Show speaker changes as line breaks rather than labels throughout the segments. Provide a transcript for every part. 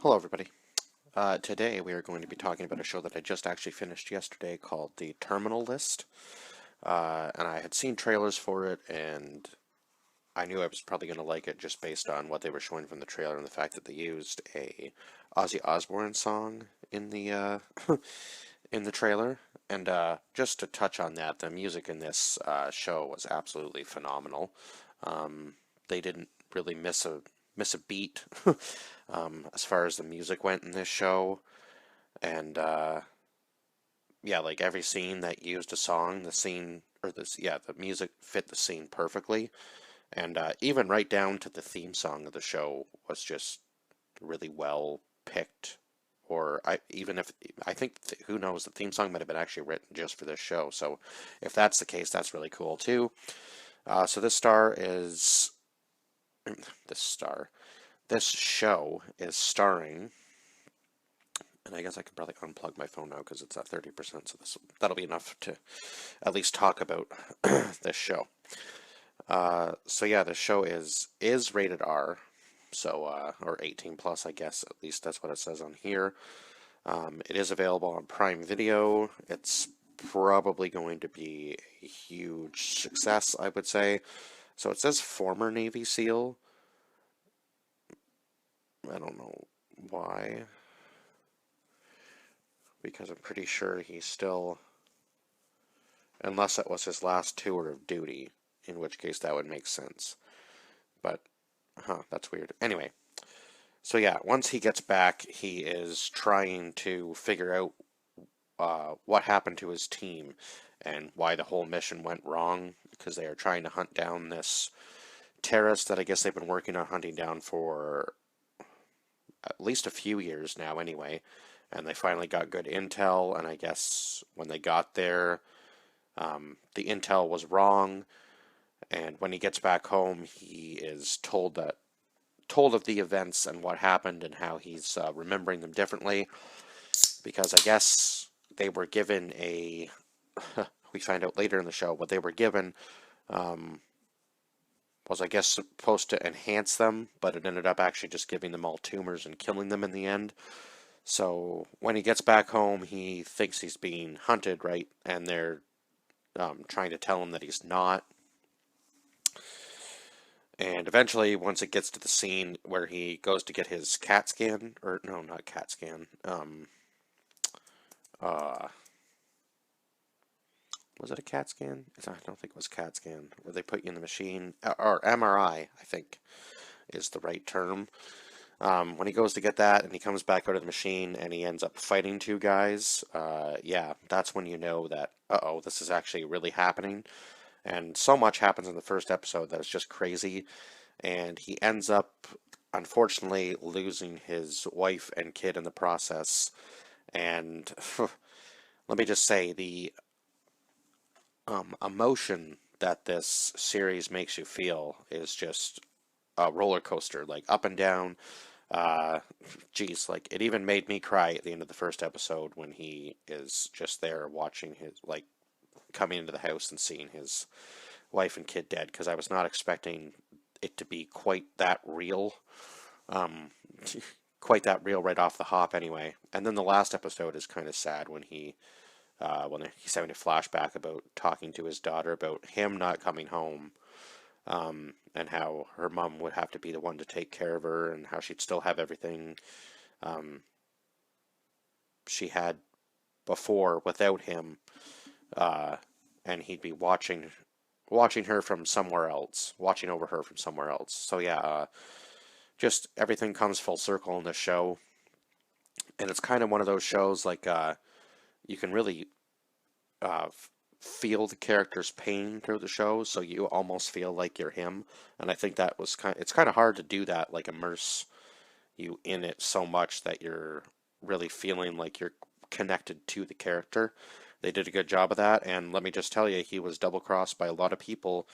Hello, everybody. Today we are going to be talking about a show that I just actually finished yesterday called The Terminal List. And I had seen trailers for it, and I knew I was probably going to like it just based on what they were showing from the trailer and the fact that they used a Ozzy Osbourne song in the in the trailer. And just to touch on that, the music in this show was absolutely phenomenal. They didn't really miss a beat as far as the music went in this show, and yeah, like every scene that used a song, the scene or this yeah, the music fit the scene perfectly, and even right down to the theme song of the show was just really well picked. Or even if I think who knows, the theme song might have been actually written just for this show. So if that's the case, that's really cool too. So this star this show is starring, and I guess I could probably unplug my phone now because it's at 30%, so that'll be enough to at least talk about this show. So yeah, this show is rated R, so or 18 plus, I guess. At least that's what it says on here. It is available on Prime Video. It's probably going to be a huge success, I would say. So it says former Navy SEAL. I don't know why, because I'm pretty sure he's still, unless it was his last tour of duty, in which case that would make sense. But, that's weird. Anyway, so yeah, once he gets back, he is trying to figure out what happened to his team and why the whole mission went wrong, because they are trying to hunt down this terrorist that I guess they've been working on hunting down for at least a few years now, anyway. And they finally got good intel, and I guess when they got there, the intel was wrong, and when he gets back home, he is told of the events and what happened and how he's remembering them differently, because I guess they were given a we find out later in the show what they were given was, I guess, supposed to enhance them, but it ended up actually just giving them all tumors and killing them in the end. So when he gets back home, he thinks he's being hunted, right? And they're trying to tell him that he's not. And eventually, once it gets to the scene where he goes to get his CAT scan, or no, not CAT scan, uh, was it a CAT scan? I don't think it was CAT scan, where they put you in the machine, or MRI, I think is the right term. When he goes to get that and he comes back out of the machine and he ends up fighting two guys, yeah, that's when you know that, uh-oh, this is actually really happening. And so much happens in the first episode that it's just crazy. And he ends up, unfortunately, losing his wife and kid in the process. And let me just say, the emotion that this series makes you feel is just a roller coaster, like up and down. Uh, Geez, like it even made me cry at the end of the first episode when he is just there watching his, like, coming into the house and seeing his wife and kid dead, because I was not expecting it to be quite that real. Um, Quite that real right off the hop, anyway. And then the last episode is kind of sad when he's having a flashback about talking to his daughter about him not coming home, and how her mom would have to be the one to take care of her, and how she'd still have everything um, she had before without him, uh, and he'd be watching her from somewhere else, watching over her from somewhere else. So yeah, just everything comes full circle in this show, and it's kind of one of those shows like you can really feel the character's pain through the show, so you almost feel like you're him. And I think that was it's kind of hard to do that, like immerse you in it so much that you're really feeling like you're connected to the character. They did a good job of that, and let me just tell you, he was double crossed by a lot of people,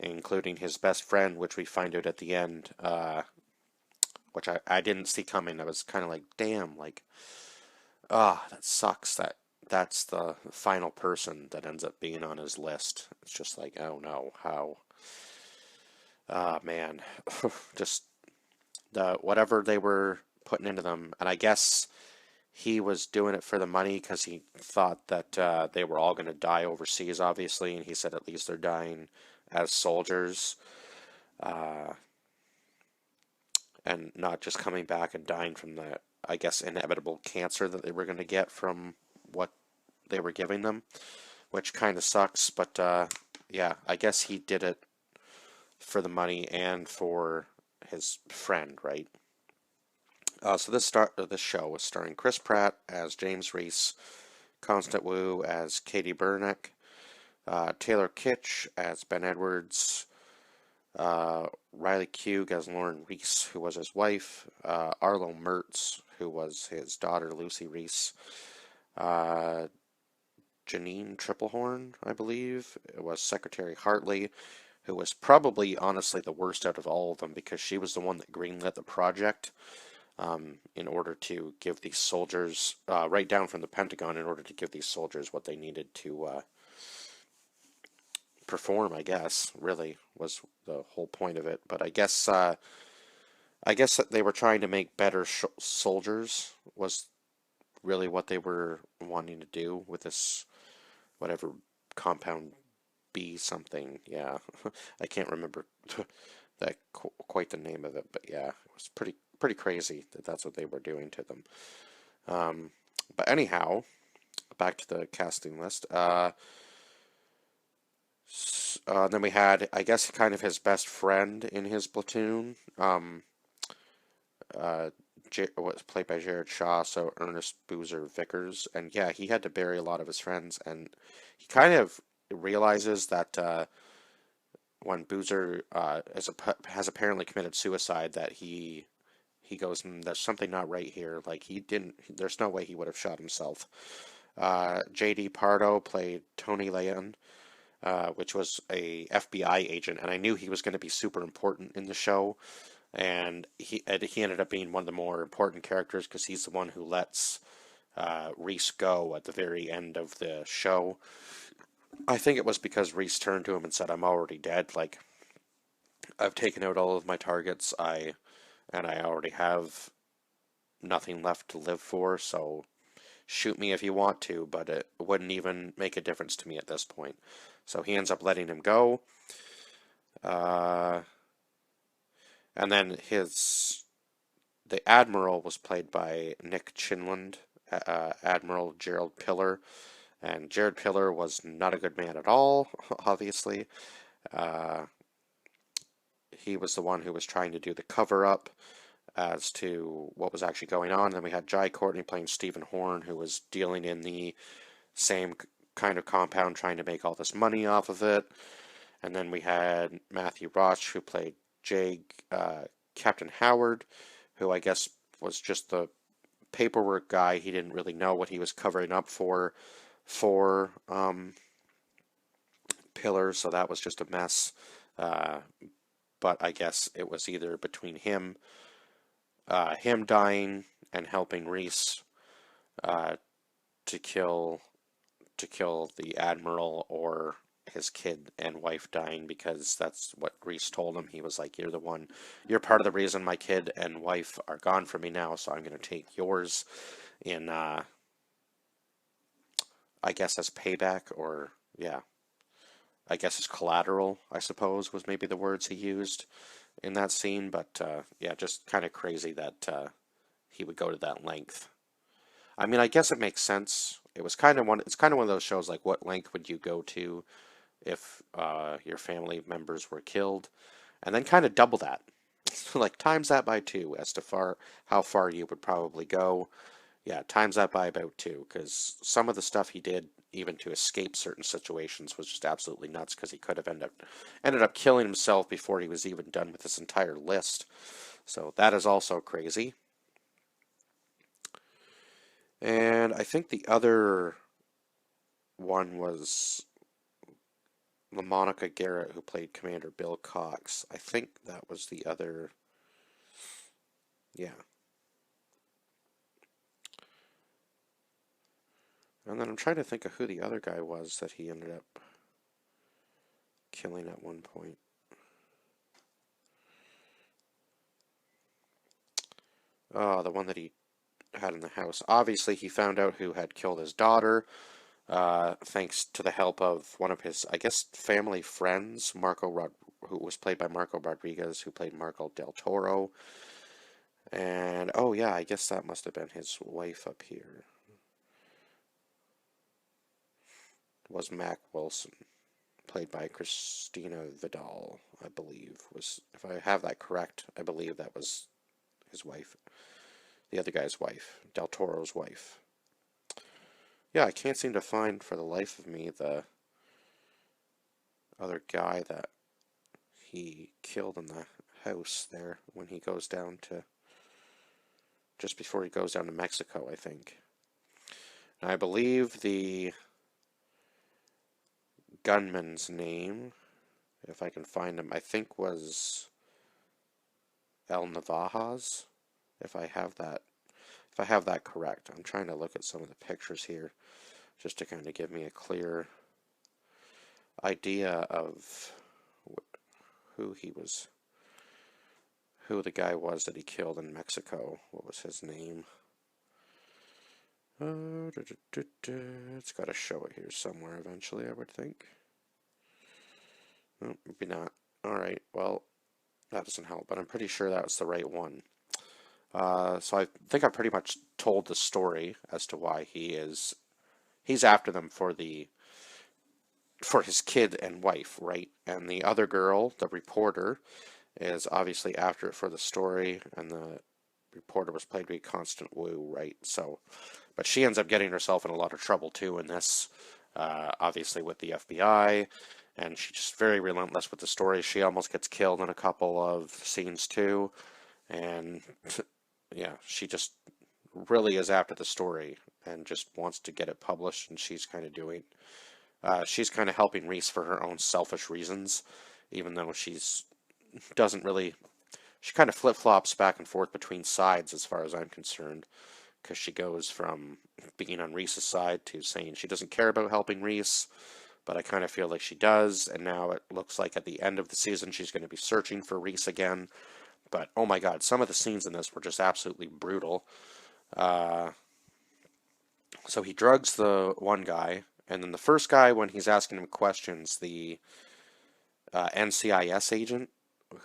including his best friend, which we find out at the end, which I didn't see coming. I was kind of like, damn, like, that sucks that that's the final person that ends up being on his list. It's just like, oh no, how? Ah, man. Just the whatever they were putting into them, and I guess he was doing it for the money because he thought that they were all going to die overseas, obviously, and he said at least they're dying as soldiers, uh, and not just coming back and dying from the, I guess, inevitable cancer that they were going to get from what they were giving them, which kind of sucks, but yeah, I guess he did it for the money and for his friend, right? So this show was starring Chris Pratt as James Reese, Constant Wu as Katie Burnick, Taylor Kitsch as Ben Edwards, Riley Keough as Lauren Reese, who was his wife, Arlo Mertz, who was his daughter Lucy Reese, Janine Triplehorn, I believe, it was Secretary Hartley, who was probably, honestly, the worst out of all of them because she was the one that greenlit the project in order to give these soldiers, right down from the Pentagon, in order to give these soldiers what they needed to perform, I guess, really, was the whole point of it. But I guess that they were trying to make better soldiers, was really what they were wanting to do with this, whatever, compound B something, yeah. I can't remember that quite the name of it, but yeah, it was pretty crazy that that's what they were doing to them. But anyhow, back to the casting list. Then we had, I guess, kind of his best friend in his platoon. Was played by Jared Shaw, so Ernest Boozer Vickers, and yeah, he had to bury a lot of his friends, and he kind of realizes that when Boozer has apparently committed suicide, that he goes, there's something not right here. Like he didn't, there's no way he would have shot himself. J.D. Pardo played Tony Leon, which was a FBI agent, and I knew he was going to be super important in the show. And he ended up being one of the more important characters because he's the one who lets Reese go at the very end of the show. I think it was because Reese turned to him and said, "I'm already dead. Like, I've taken out all of my targets. I already have nothing left to live for. So shoot me if you want to, but it wouldn't even make a difference to me at this point." So he ends up letting him go. And then the Admiral was played by Nick Chinland, Admiral Gerald Piller. And Jared Piller was not a good man at all, obviously. He was the one who was trying to do the cover-up as to what was actually going on. And then we had Jai Courtney playing Stephen Horn, who was dealing in the same kind of compound, trying to make all this money off of it. And then we had Matthew Roach, who played Captain Howard, who I guess was just the paperwork guy. He didn't really know what he was covering up for Pillar, so that was just a mess. But I guess it was either between him dying and helping Reese to kill the Admiral, or his kid and wife dying, because that's what Reese told him. He was like, you're part of the reason my kid and wife are gone from me now, so I'm going to take yours in, I guess as payback, or, yeah, I guess as collateral, I suppose, was maybe the words he used in that scene, but, yeah, just kind of crazy that he would go to that length. I mean, I guess it makes sense. It's kind of one of those shows, like, what length would you go to if your family members were killed, and then kind of double that, like times that by 2 as to how far you would probably go. Yeah, times that by about 2, because some of the stuff he did, even to escape certain situations, was just absolutely nuts, because he could have ended up killing himself before he was even done with this entire list. So that is also crazy. And I think the other one was LaMonica Garrett, who played Commander Bill Cox. I think that was the other. Yeah. And then I'm trying to think of who the other guy was that he ended up killing at one point. Oh, the one that he had in the house. Obviously, he found out who had killed his daughter, thanks to the help of one of his, I guess, family friends, who was played by Marco Rodriguez, who played Marco del Toro. And, oh yeah, I guess that must have been his wife up here. Was Mac Wilson, played by Christina Vidal, I believe. Was, if I have that correct, I believe that was his wife. The other guy's wife, Del Toro's wife. Yeah, I can't seem to find for the life of me the other guy that he killed in the house there when he goes down to, just before he goes down to Mexico, I think. And I believe the gunman's name, if I can find him, I think was El Navajas, if I have that correct. I'm trying to look at some of the pictures here just to kind of give me a clear idea of who he was, who the guy was that he killed in Mexico. What was his name? It's got to show it here somewhere eventually, I would think. Oh, maybe not. Alright, well, that doesn't help, but I'm pretty sure that was the right one. So I think I pretty much told the story as to why he's after them for his kid and wife, right? And the other girl, the reporter, is obviously after it for the story, and the reporter was played by Constant Wu, right? So, but she ends up getting herself in a lot of trouble too in this, obviously with the FBI, and she's just very relentless with the story. She almost gets killed in a couple of scenes too, and yeah, she just really is after the story and just wants to get it published, and she's kind of helping Reese for her own selfish reasons, even though doesn't really, she kind of flip-flops back and forth between sides as far as I'm concerned, because she goes from being on Reese's side to saying she doesn't care about helping Reese, but I kind of feel like she does, and now it looks like at the end of the season she's going to be searching for Reese again. But oh my god, some of the scenes in this were just absolutely brutal. Uh, so he drugs the one guy, and then the first guy, when he's asking him questions, the NCIS agent,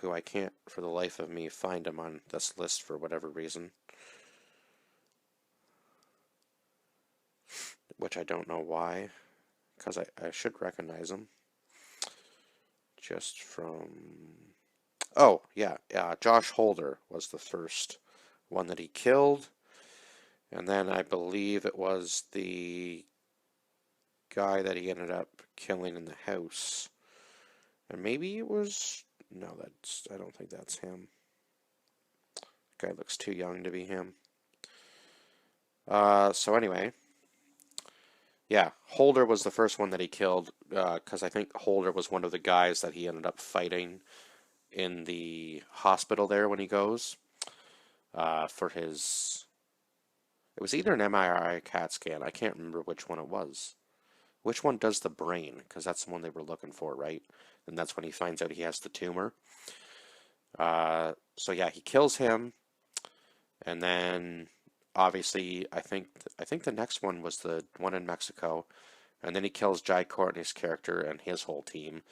who I can't for the life of me find him on this list for whatever reason, which I don't know why, because I should recognize him just from... Oh, yeah, Josh Holder was the first one that he killed, and then I believe it was the guy that he ended up killing in the house. And maybe it was... No, I don't think that's him. Guy looks too young to be him. So anyway, yeah, Holder was the first one that he killed, because I think Holder was one of the guys that he ended up fighting in the hospital there when he goes, for his... It was either an MRI or CAT scan. I can't remember which one it was. Which one does the brain? Because that's the one they were looking for, right? And that's when he finds out he has the tumor. So yeah, he kills him, and then obviously I think the next one was the one in Mexico, and then he kills Jai Courtney's character and his whole team.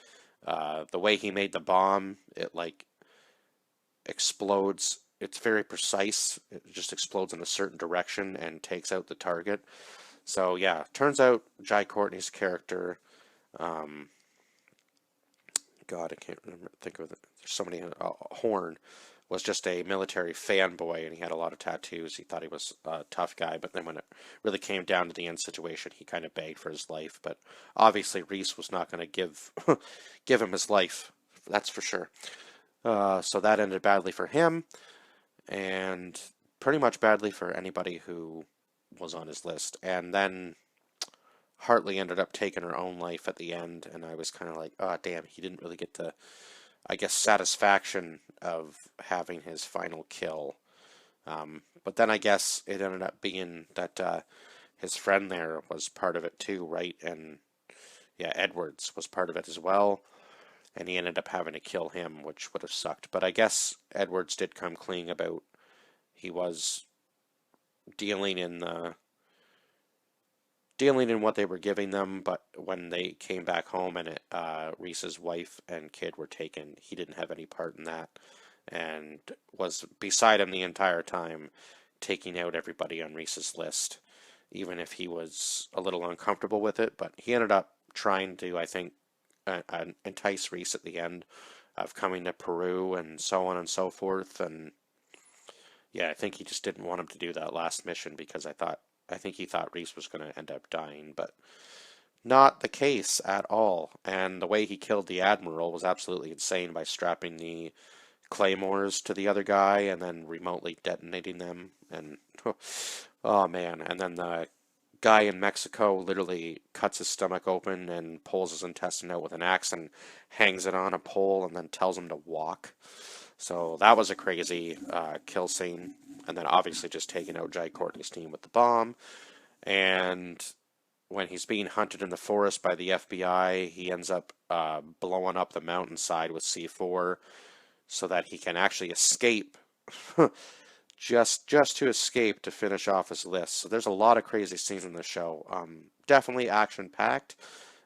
The way he made the bomb, it like explodes. It's very precise. It just explodes in a certain direction and takes out the target. So yeah, turns out Jai Courtney's character, um, God, I can't remember, think of it. There's so many. Horn was just a military fanboy, and he had a lot of tattoos. He thought he was a tough guy, but then when it really came down to the end situation, he kind of begged for his life. But obviously, Reese was not going to give give him his life. That's for sure. So that ended badly for him, and pretty much badly for anybody who was on his list. And then Hartley ended up taking her own life at the end, and I was kind of like, oh, damn, he didn't really get the, I guess, satisfaction of having his final kill. But then I guess it ended up being that his friend there was part of it too, right? And yeah, Edwards was part of it as well, and he ended up having to kill him, which would have sucked. But I guess Edwards did come clean about he was dealing in the dealing in what they were giving them, but when they came back home and Reese's wife and kid were taken, he didn't have any part in that and was beside him the entire time, taking out everybody on Reese's list, even if he was a little uncomfortable with it. But he ended up trying to, I think, entice Reese at the end of coming to Peru and so on and so forth. And yeah, I think he just didn't want him to do that last mission because I think he thought Reese was going to end up dying, but not the case at all. And the way he killed the Admiral was absolutely insane by strapping the claymores to the other guy and then remotely detonating them. And oh man, and then the guy in Mexico literally cuts his stomach open and pulls his intestine out with an axe and hangs it on a pole and then tells him to walk. So that was a crazy kill scene. And then obviously just taking out Jai Courtney's team with the bomb. And when he's being hunted in the forest by the FBI, he ends up blowing up the mountainside with C4 so that he can actually escape. just to escape to finish off his list. So there's a lot of crazy scenes in the show. Definitely action packed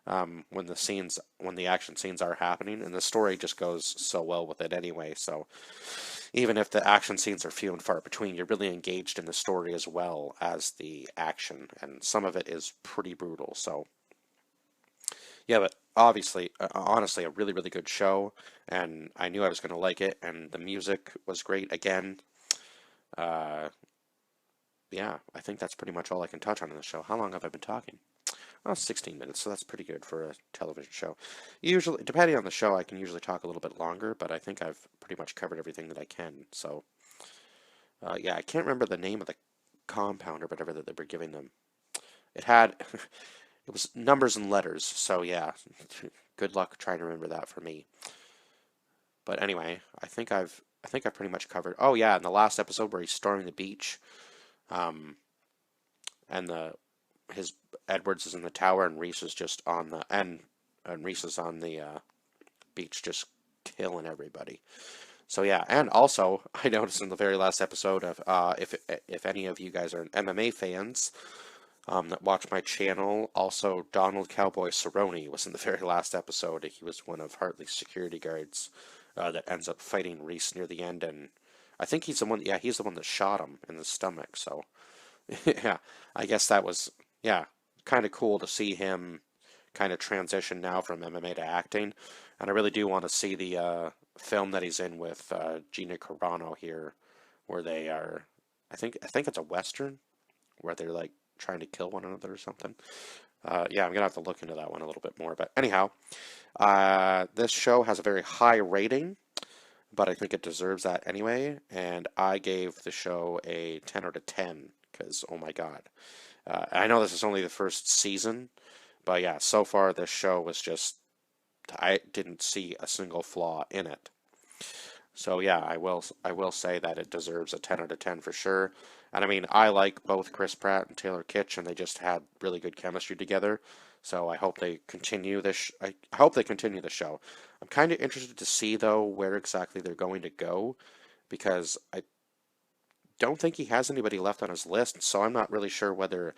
when the action scenes are happening, and the story just goes so well with it anyway. So even if the action scenes are few and far between, you're really engaged in the story as well as the action, and some of it is pretty brutal. So yeah, but obviously, honestly, a really, really good show, and I knew I was going to like it, and the music was great again. Uh, yeah, I think that's pretty much all I can touch on in the show. How long have I been talking? Oh, 16 minutes, so that's pretty good for a television show. Usually, depending on the show, I can usually talk a little bit longer, but I think I've pretty much covered everything that I can. So, yeah, I can't remember the name of the compound or whatever that they were giving them. It had, it was numbers and letters, so yeah, good luck trying to remember that for me. But anyway, I think I've pretty much covered. Oh yeah, in the last episode where he's storming the beach, um, and the his Edwards is in the tower and Reese is just on the and Reese is on the beach just killing everybody. So yeah, and also I noticed in the very last episode of if any of you guys are MMA fans that watch my channel, also Donald Cowboy Cerrone was in the very last episode. He was one of Hartley's security guards that ends up fighting Reese near the end, and I think he's the one. Yeah, he's the one that shot him in the stomach. So yeah, I guess that was yeah kind of cool to see him kind of transition now from MMA to acting, and I really do want to see the film that he's in with Gina Carano here, where they are. I think it's a western where they're like trying to kill one another or something. Yeah, I'm gonna have to look into that one a little bit more. But anyhow, this show has a very high rating, but I think it deserves that anyway. And I gave the show a 10 out of 10 because oh my god, I know this is only the first season, but yeah, so far this show was just I didn't see a single flaw in it. So yeah, I will say that it deserves a 10 out of 10 for sure. And I mean, I like both Chris Pratt and Taylor Kitsch, and they just had really good chemistry together. So I hope they continue this. I hope they continue the show. I'm kind of interested to see though where exactly they're going to go, because I don't think he has anybody left on his list. So I'm not really sure whether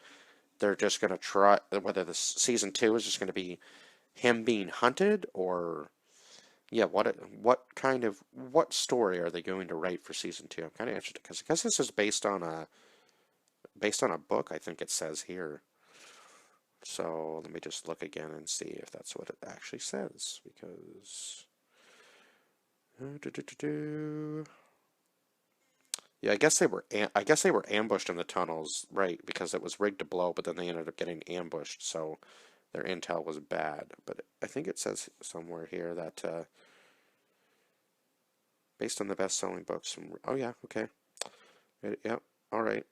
they're just going to try whether the season two is just going to be him being hunted or yeah, what story are they going to write for season two? I'm kind of interested because I guess this is based on a book. I think it says here. So let me just look again and see if that's what it actually says because. Yeah, I guess they were ambushed in the tunnels, right? Because it was rigged to blow, but then they ended up getting ambushed. So their intel was bad. But I think it says somewhere here that. Based on the best-selling books from... Oh, yeah, okay. Yep, all right.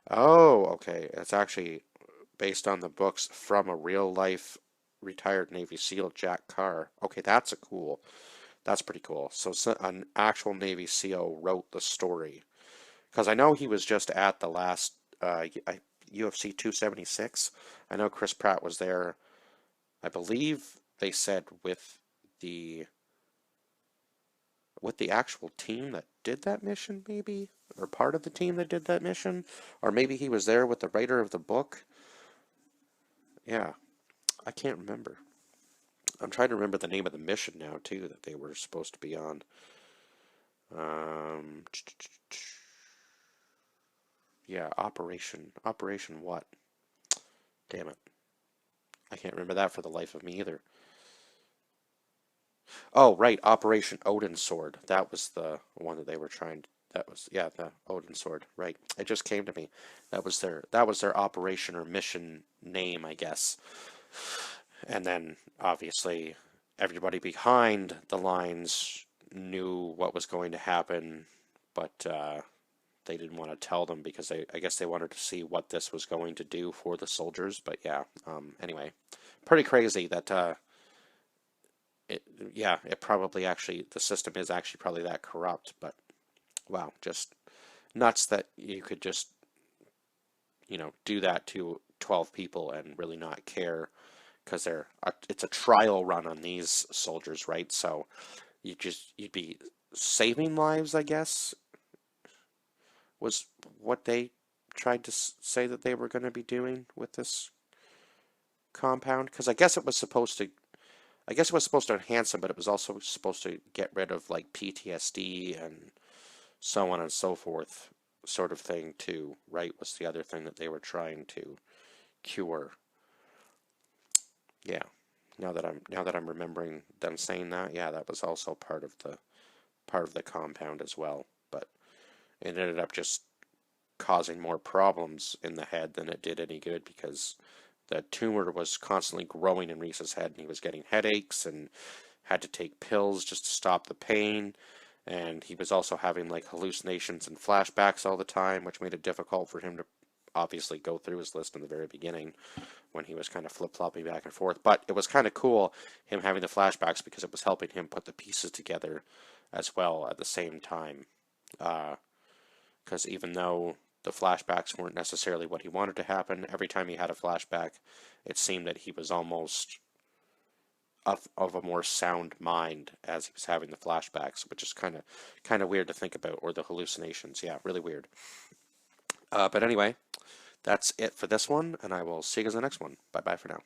Oh, okay. It's actually based on the books from a real-life retired Navy SEAL, Jack Carr. Okay, that's pretty cool. So an actual Navy SEAL wrote the story. Because I know he was just at the last UFC 276. I know Chris Pratt was there. I believe they said with the... with the actual team that did that mission, maybe? Or part of the team that did that mission? Or maybe he was there with the writer of the book? Yeah, I can't remember. I'm trying to remember the name of the mission now, too, that they were supposed to be on. Um, yeah, Operation what? Damn it. I can't remember that for the life of me either. Oh, right, Operation Odin Sword. That was the one that they were trying. That was, yeah, the Odin Sword. Right. It just came to me. That was their operation or mission name, I guess. And then obviously everybody behind the lines knew what was going to happen, but they didn't want to tell them because I guess they wanted to see what this was going to do for the soldiers. But yeah, anyway, pretty crazy that it probably actually, the system is actually probably that corrupt, but wow, just nuts that you could just, do that to 12 people and really not care because it's a trial run on these soldiers, right? So you'd be saving lives, I guess, was what they tried to say that they were going to be doing with this compound, because I guess it was supposed to enhance them, but it was also supposed to get rid of like PTSD and so on and so forth, sort of thing too, right? Was the other thing that they were trying to cure. Yeah. Now that I'm remembering them saying that, yeah, that was also part of the compound as well. But it ended up just causing more problems in the head than it did any good because the tumor was constantly growing in Reese's head and he was getting headaches and had to take pills just to stop the pain. And he was also having like hallucinations and flashbacks all the time, which made it difficult for him to obviously go through his list in the very beginning when he was kind of flip-flopping back and forth. But it was kind of cool him having the flashbacks because it was helping him put the pieces together as well at the same time. Because even though the flashbacks weren't necessarily what he wanted to happen, every time he had a flashback, it seemed that he was almost of a more sound mind as he was having the flashbacks, which is kind of weird to think about, or the hallucinations. Yeah, really weird. But anyway, that's it for this one, and I will see you guys in the next one. Bye bye for now.